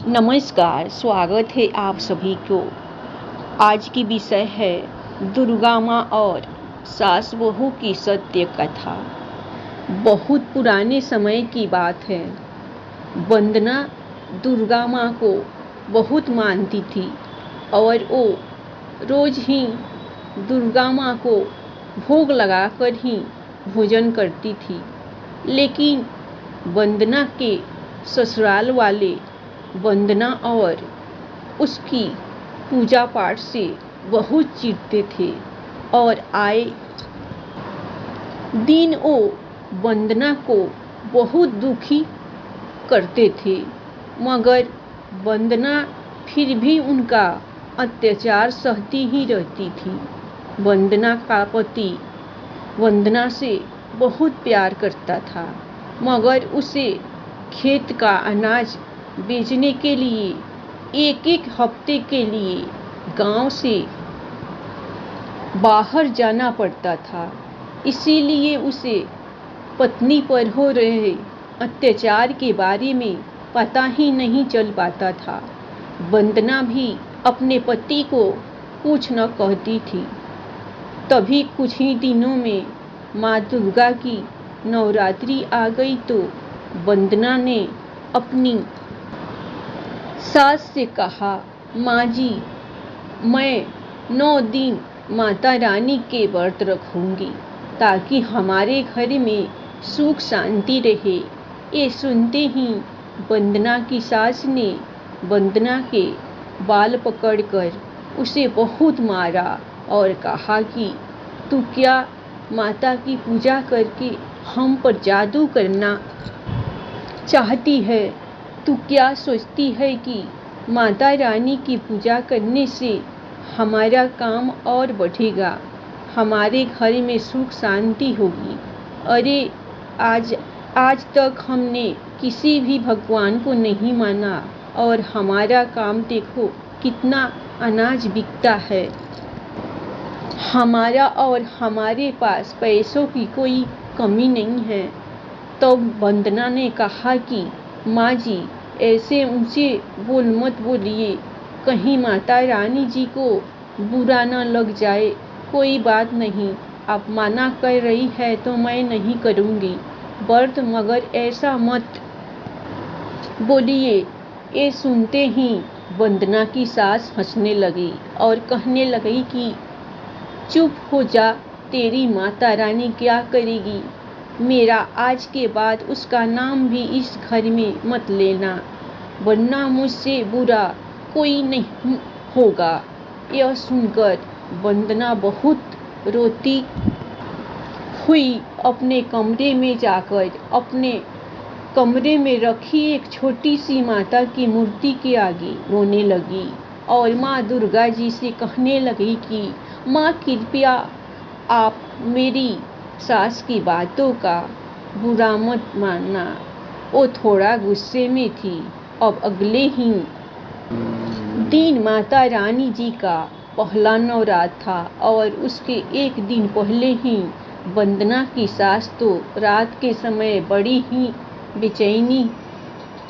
नमस्कार, स्वागत है आप सभी को। आज की विषय है दुर्गा माँ और सास बहू की सत्य कथा। बहुत पुराने समय की बात है। वंदना दुर्गा माँ को बहुत मानती थी और वो रोज ही दुर्गा माँ को भोग लगाकर ही भोजन करती थी। लेकिन वंदना के ससुराल वाले वंदना और उसकी पूजा पाठ से बहुत चिढ़ते थे और आए दिन वो वंदना को बहुत दुखी करते थे, मगर वंदना फिर भी उनका अत्याचार सहती ही रहती थी। वंदना का पति वंदना से बहुत प्यार करता था, मगर उसे खेत का अनाज बेचने के लिए एक एक हफ्ते के लिए गांव से बाहर जाना पड़ता था। इसीलिए उसे पत्नी पर हो रहे अत्याचार के बारे में पता ही नहीं चल पाता था। वंदना भी अपने पति को कुछ न कहती थी। तभी कुछ ही दिनों में माँ दुर्गा की नवरात्रि आ गई तो वंदना ने अपनी सास से कहा, माँ जी, मैं 9 दिन माता रानी के व्रत रखूंगी ताकि हमारे घर में सुख शांति रहे। ये सुनते ही वंदना की सास ने वंदना के बाल पकड़कर उसे बहुत मारा और कहा कि तू क्या माता की पूजा करके हम पर जादू करना चाहती है? तू क्या सोचती है कि माता रानी की पूजा करने से हमारा काम और बढ़ेगा, हमारे घर में सुख शांति होगी? अरे आज तक हमने किसी भी भगवान को नहीं माना और हमारा काम देखो कितना अनाज बिकता है। हमारा और हमारे पास पैसों की कोई कमी नहीं है। तो वंदना ने कहा कि माँ जी, ऐसे ऊंचे बोल मत बोलिए, कहीं माता रानी जी को बुरा न लग जाए। कोई बात नहीं, आप मना कर रही है तो मैं नहीं करूँगी व्रत, मगर ऐसा मत बोलिए। ये सुनते ही वंदना की सास हंसने लगी और कहने लगी कि चुप हो जा, तेरी माता रानी क्या करेगी? मेरा आज के बाद उसका नाम भी इस घर में मत लेना, वरना मुझसे बुरा कोई नहीं होगा। यह सुनकर वंदना बहुत रोती हुई अपने कमरे में जाकर अपने कमरे में रखी एक छोटी सी माता की मूर्ति के आगे रोने लगी और माँ दुर्गा जी से कहने लगी कि माँ, कृपया आप मेरी सास की बातों का बुरा मत मानना। वो थोड़ा गुस्से में थी। अब अगले ही दिन माता रानी जी का पहला नवरात्र था और उसके एक दिन पहले ही वंदना की सास तो रात के समय बड़ी ही बेचैनी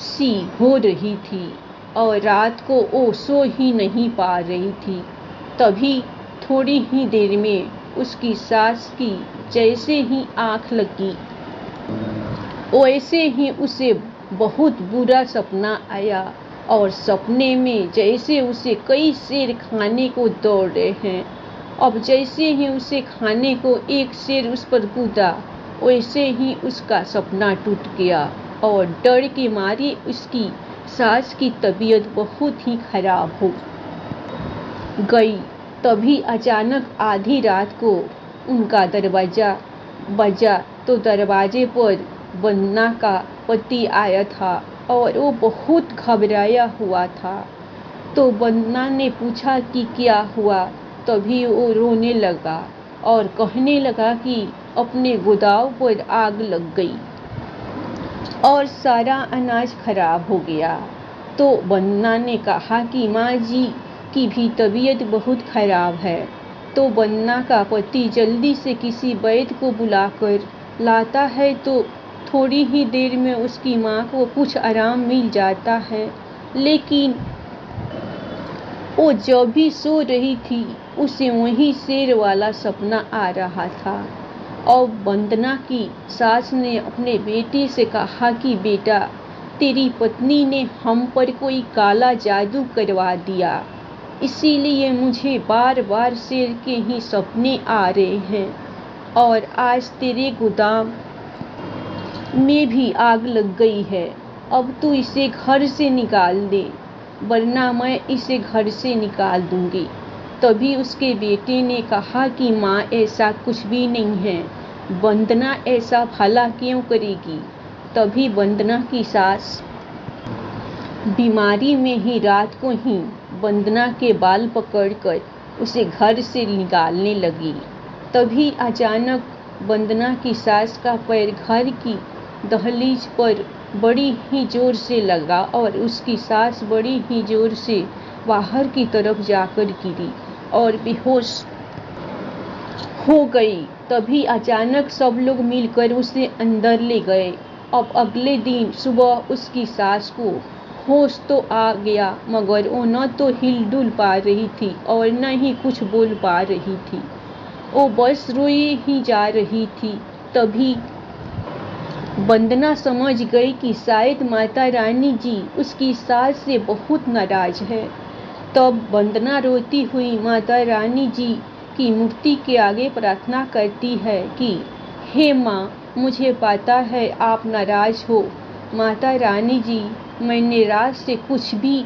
सी हो रही थी और रात को वो सो ही नहीं पा रही थी। तभी थोड़ी ही देर में उसकी सास की जैसे ही आंख लगी, वैसे ही उसे बहुत बुरा सपना आया और सपने में जैसे उसे कई शेर खाने को दौड़ रहे हैं। अब जैसे ही उसे खाने को एक शेर उस पर कूदा, वैसे ही उसका सपना टूट गया और डर के मारे उसकी सास की तबीयत बहुत ही खराब हो गई। तभी अचानक आधी रात को उनका दरवाजा बजा तो दरवाजे पर वंदना का पति आया था और वो बहुत घबराया हुआ था। तो वंदना ने पूछा कि क्या हुआ? तभी वो रोने लगा और कहने लगा कि अपने गोदाम पर आग लग गई और सारा अनाज खराब हो गया। तो वंदना ने कहा कि माँ जी की भी तबीयत बहुत खराब है। तो वंदना का पति जल्दी से किसी वैद्य को बुलाकर लाता है तो थोड़ी ही देर में उसकी माँ को कुछ आराम मिल जाता है। लेकिन वो जब भी सो रही थी उसे वही शेर वाला सपना आ रहा था। और वंदना की सास ने अपने बेटे से कहा कि बेटा, तेरी पत्नी ने हम पर कोई काला जादू करवा दिया, इसीलिए मुझे बार बार शेर के ही सपने आ रहे हैं। और आज तेरे गोदाम में भी आग लग गई है। अब तू इसे घर से निकाल दे, वरना मैं इसे घर से निकाल दूंगी। तभी उसके बेटे ने कहा कि माँ, ऐसा कुछ भी नहीं है, वंदना ऐसा भला क्यों करेगी। तभी वंदना की सास बीमारी में ही रात को ही वंदना के बाल पकड़कर उसे घर से निकालने लगी। तभी अचानक वंदना की सास का पैर घर की दहलीज पर बड़ी ही जोर से लगा और उसकी सास बड़ी ही जोर से बाहर की तरफ जाकर गिरी और बेहोश हो गई। तभी अचानक सब लोग मिलकर उसे अंदर ले गए। अब अगले दिन सुबह उसकी सास को होश तो आ गया, मगर वो न तो हिल डुल पा रही थी और न ही कुछ बोल पा रही थी। वो बस रोए ही जा रही थी। तभी वंदना समझ गई कि शायद माता रानी जी उसकी सास से बहुत नाराज है। तब वंदना रोती हुई माता रानी जी की मूर्ति के आगे प्रार्थना करती है कि हे माँ, मुझे पता है आप नाराज हो। माता रानी जी, मैंने रात से कुछ भी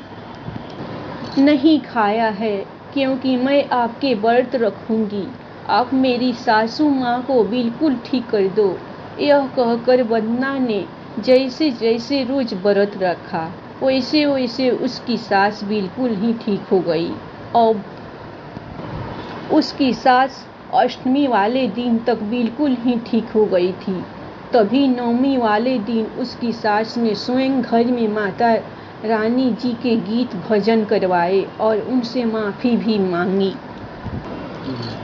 नहीं खाया है, क्योंकि मैं आपके व्रत रखूंगी। आप मेरी सासू माँ को बिल्कुल ठीक कर दो। यह कहकर वंदना ने जैसे जैसे रोज व्रत रखा, वैसे वैसे उसकी सास बिल्कुल ही ठीक हो गई। और उसकी सास अष्टमी वाले दिन तक बिल्कुल ही ठीक हो गई थी। तभी नवमी वाले दिन उसकी सास ने स्वयं घर में माता रानी जी के गीत भजन करवाए और उनसे माफ़ी भी मांगी।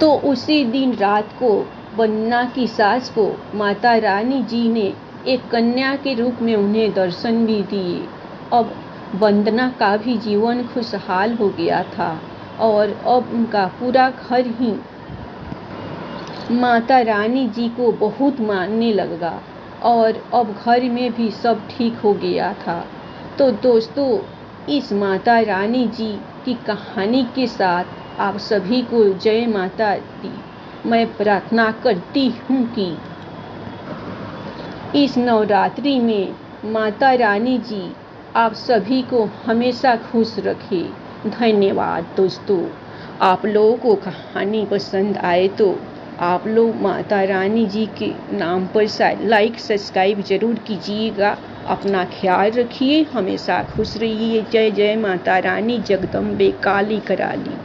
तो उसी दिन रात को वंदना की सास को माता रानी जी ने एक कन्या के रूप में उन्हें दर्शन भी दिए। अब वंदना का भी जीवन खुशहाल हो गया था और अब उनका पूरा घर ही माता रानी जी को बहुत मानने लगा और अब घर में भी सब ठीक हो गया था। तो दोस्तों, इस माता रानी जी की कहानी के साथ आप सभी को जय माता दी। मैं प्रार्थना करती हूँ कि इस नवरात्रि में माता रानी जी आप सभी को हमेशा खुश रखे। धन्यवाद दोस्तों। आप लोगों को कहानी पसंद आए तो आप लोग माता रानी जी के नाम पर लाइक सब्सक्राइब जरूर कीजिएगा। अपना ख्याल रखिए, हमेशा खुश रहिए। जय जय माता रानी जगदम्बे काली कराली।